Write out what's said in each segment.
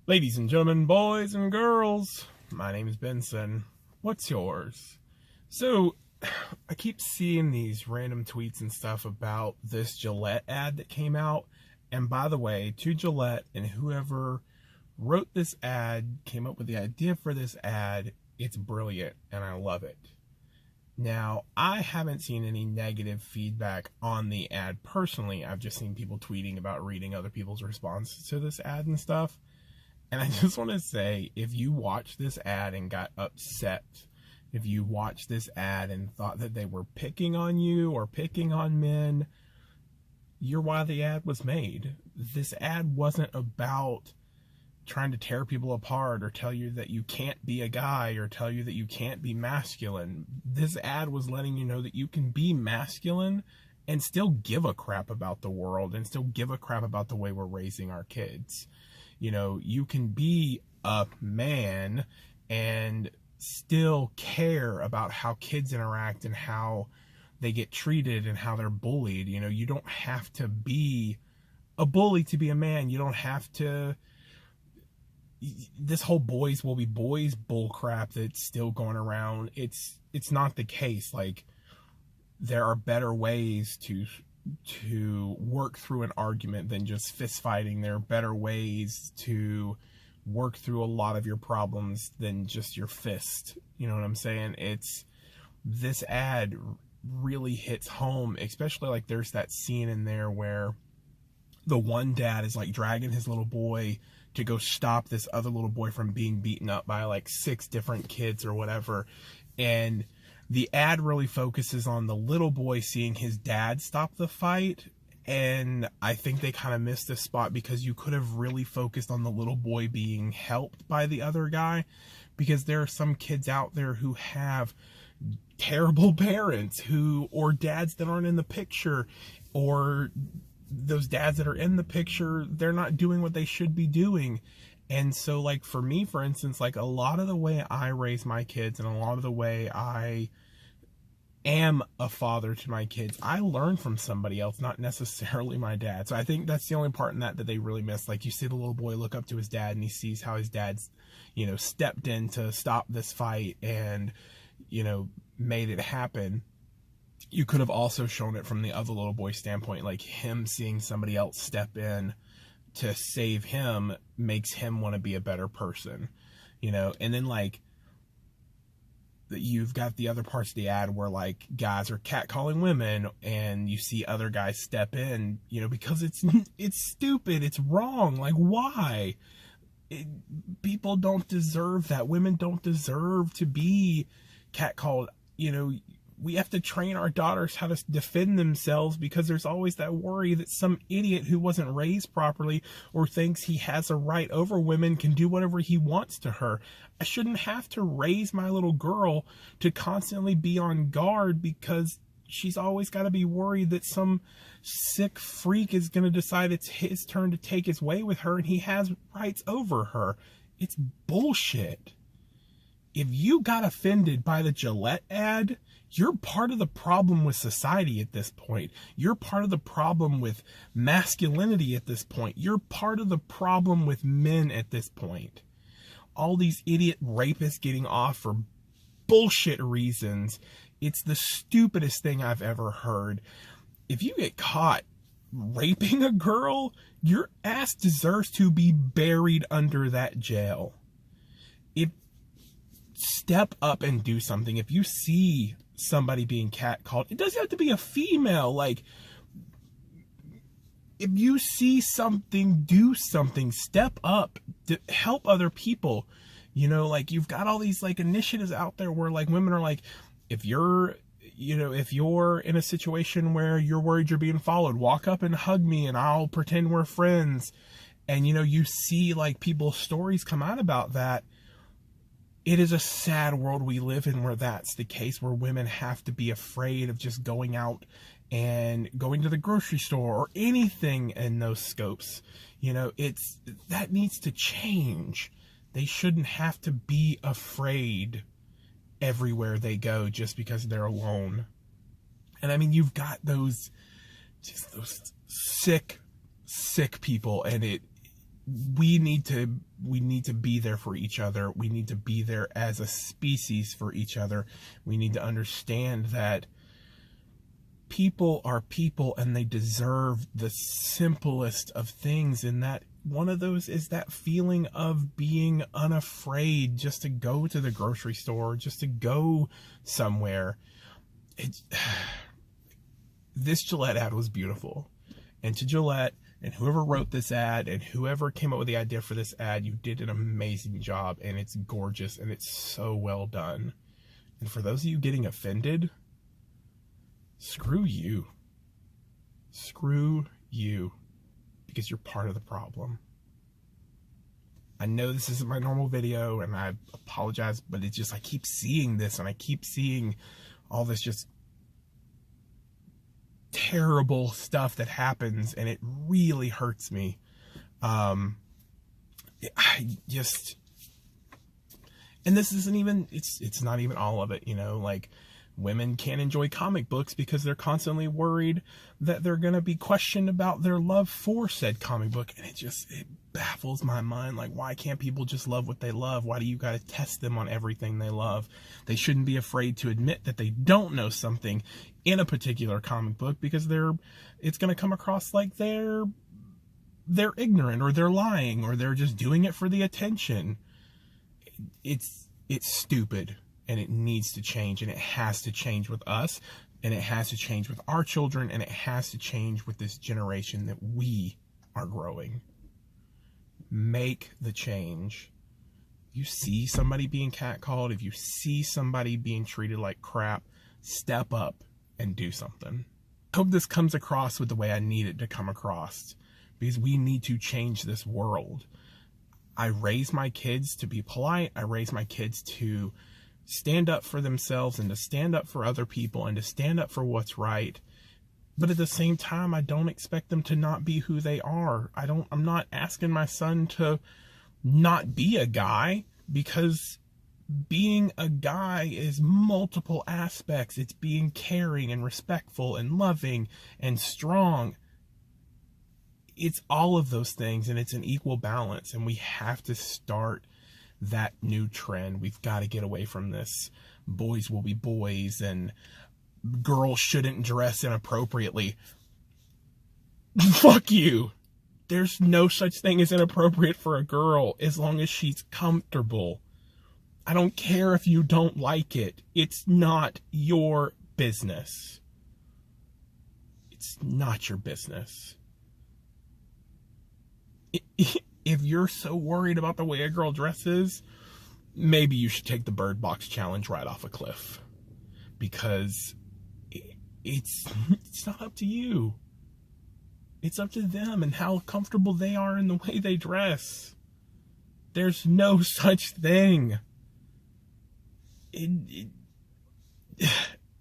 Ladies and gentlemen, boys and girls, my name is Benson. What's yours? So, I keep seeing these random tweets and stuff about this Gillette ad that came out. And by the way, to Gillette and whoever wrote this ad, came up with the idea for this ad, it's brilliant and I love it. Now, I haven't seen any negative feedback on the ad personally. I've just seen people tweeting about reading other people's responses to this ad and stuff. And I just want to say, if you watched this ad and got upset, if you watched this ad and thought that they were picking on you or picking on men, you're why the ad was made. This ad wasn't about trying to tear people apart or tell you that you can't be a guy or tell you that you can't be masculine. This ad was letting you know that you can be masculine and still give a crap about the world and still give a crap about the way we're raising our kids. You know, you can be a man and still care about how kids interact and how they get treated and how they're bullied. You know, you don't have to be a bully to be a man. You don't have to. This whole boys will be boys bull crap that's still going around. It's not the case. Like, there are better ways to work through an argument than just fist fighting. There are better ways to work through a lot of your problems than just your fist. You know what I'm saying? This ad really hits home, especially like there's that scene in there where the one dad is like dragging his little boy to go stop this other little boy from being beaten up by like 6 different kids or whatever. And the ad really focuses on the little boy seeing his dad stop the fight. And I think they kind of missed this spot because you could have really focused on the little boy being helped by the other guy. Because there are some kids out there who have terrible parents or dads that aren't in the picture, or those dads that are in the picture, they're not doing what they should be doing. And so, like, for me, for instance, like, a lot of the way I raise my kids and a lot of the way I am a father to my kids, I learned from somebody else, not necessarily my dad. So I think that's the only part in that they really missed. Like, you see the little boy look up to his dad and he sees how his dad's, stepped in to stop this fight and, made it happen. You could have also shown it from the other little boy's standpoint, like him seeing somebody else step in to save him makes him want to be a better person, and then like you've got the other parts of the ad where like guys are catcalling women and you see other guys step in, because it's stupid. It's wrong. Like, why? People don't deserve that. Women don't deserve to be catcalled. We have to train our daughters how to defend themselves because there's always that worry that some idiot who wasn't raised properly or thinks he has a right over women can do whatever he wants to her. I shouldn't have to raise my little girl to constantly be on guard because she's always got to be worried that some sick freak is going to decide it's his turn to take his way with her and he has rights over her. It's bullshit. If you got offended by the Gillette ad, you're part of the problem with society at this point. You're part of the problem with masculinity at this point. You're part of the problem with men at this point. All these idiot rapists getting off for bullshit reasons. It's the stupidest thing I've ever heard. If you get caught raping a girl, your ass deserves to be buried under that jail. Step up and do something. If you see somebody being catcalled, it doesn't have to be a female. Like, if you see something, do something. Step up to help other people. Like, you've got all these like initiatives out there where like women are like, if you're in a situation where you're worried you're being followed, walk up and hug me and I'll pretend we're friends. And you see like people's stories come out about that. It is a sad world we live in where that's the case, where women have to be afraid of just going out and going to the grocery store or anything in those scopes. That needs to change. They shouldn't have to be afraid everywhere they go just because they're alone. And I mean, you've got those sick people, and we need to be there for each other. We need to be there as a species for each other. We need to understand that people are people and they deserve the simplest of things, and that one of those is that feeling of being unafraid just to go to the grocery store, just to go somewhere. This Gillette ad was beautiful, and to Gillette and whoever wrote this ad and whoever came up with the idea for this ad, you did an amazing job, and it's gorgeous and it's so well done. And for those of you getting offended, screw you. Screw you. Because you're part of the problem. I know this isn't my normal video, and I apologize, but it's just, I keep seeing this, and I keep seeing all this just terrible stuff that happens, and it really hurts me. I just, and this isn't even, it's not even all of it, you know, like, women can't enjoy comic books because they're constantly worried that they're going to be questioned about their love for said comic book. And it baffles my mind. Like, why can't people just love what they love? Why do you got to test them on everything they love? They shouldn't be afraid to admit that they don't know something in a particular comic book, because it's going to come across like they're ignorant, or they're lying, or they're just doing it for the attention. It's stupid. And it needs to change, and it has to change with us, and it has to change with our children, and it has to change with this generation that we are growing. Make the change. If you see somebody being catcalled, if you see somebody being treated like crap, step up and do something. I hope this comes across with the way I need it to come across, because we need to change this world. I raise my kids to be polite. I raise my kids to stand up for themselves, and to stand up for other people, and to stand up for what's right. But at the same time, I don't expect them to not be who they are. I'm not asking my son to not be a guy, because being a guy is multiple aspects. It's being caring and respectful and loving and strong. It's all of those things, and it's an equal balance, and we have to start that new trend. We've got to get away from this boys will be boys and girls shouldn't dress inappropriately. Fuck you. There's no such thing as inappropriate for a girl as long as she's comfortable. I don't care if you don't like it. It's not your business. It's not your business. If you're so worried about the way a girl dresses, maybe you should take the Bird Box challenge right off a cliff, because it's not up to you. It's up to them and how comfortable they are in the way they dress. There's no such thing.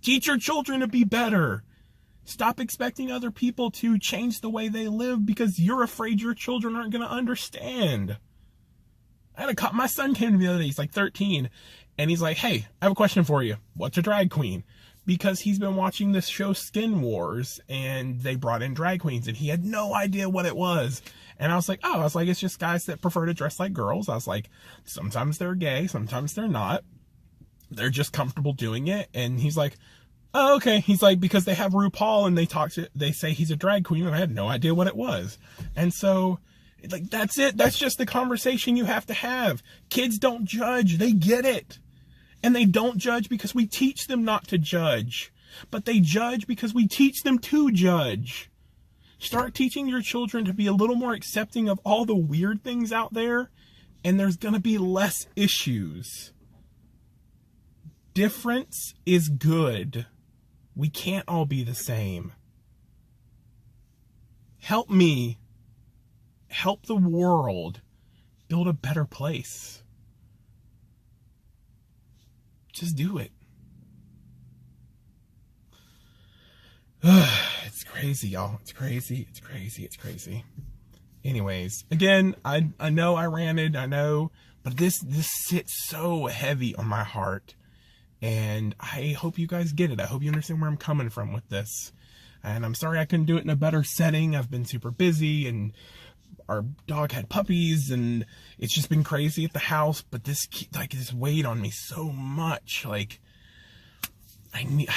Teach your children to be better. Stop expecting other people to change the way they live because you're afraid your children aren't going to understand. My son came to me the other day, he's like 13, and he's like, hey, I have a question for you. What's a drag queen? Because he's been watching this show Skin Wars, and they brought in drag queens, and he had no idea what it was. And I was like, it's just guys that prefer to dress like girls. I was like, sometimes they're gay, sometimes they're not. They're just comfortable doing it. And he's like, oh, okay. He's like, because they have RuPaul and they say he's a drag queen, and I had no idea what it was. And so, like, that's it. That's just the conversation you have to have. Kids don't judge. They get it. And they don't judge because we teach them not to judge. But they judge because we teach them to judge. Start teaching your children to be a little more accepting of all the weird things out there, and there's going to be less issues. Difference is good. We can't all be the same. Help me help the world build a better place. Just do it. It's crazy, y'all. It's crazy. It's crazy. It's crazy. Anyways, again, I know I ranted, I know, but this sits so heavy on my heart. And I hope you guys get it. I hope you understand where I'm coming from with this. And I'm sorry I couldn't do it in a better setting. I've been super busy, and our dog had puppies, and it's just been crazy at the house. But this weighed on me so much. Like, I need.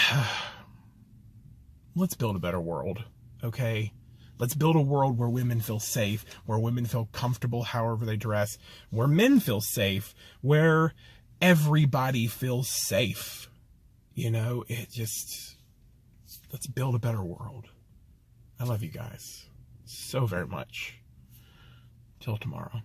Let's build a better world, okay? Let's build a world where women feel safe, where women feel comfortable however they dress, where men feel safe, where everybody feels safe. You know, let's build a better world. I love you guys so very much. Till tomorrow.